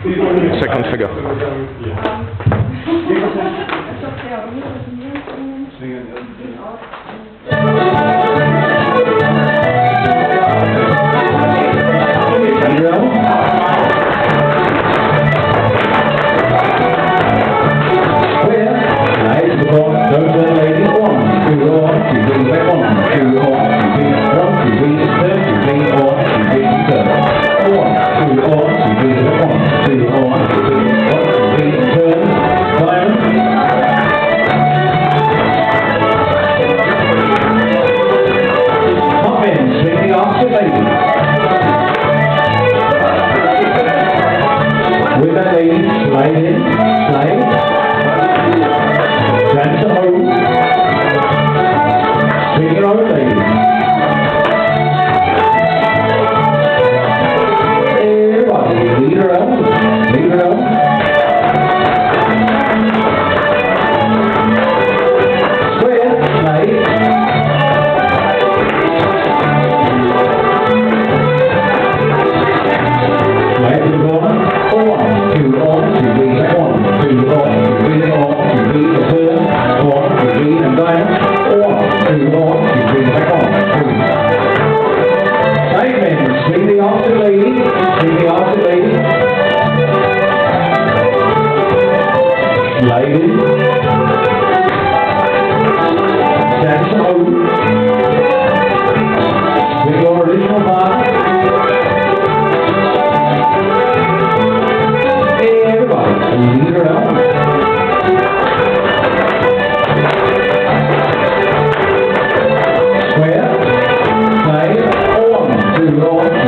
Please, second figure. With that lady, slide in, slide, dance a home, swing your own lady. Everybody, lead her out, lead her out. Square, slide. Slide to the corner. 1, 2, on, 2, B, 1, 2, on, 2, B, on, 2, B, a turn, 1, 2, B, and diamond, 1, 2, on, 2, B, back on, 2. Side men, swing the arms to the lady, swing the arms to the lady. Slide in. Dance home. Swing your original part. Lead her out. Square, slide, 1, 2, on.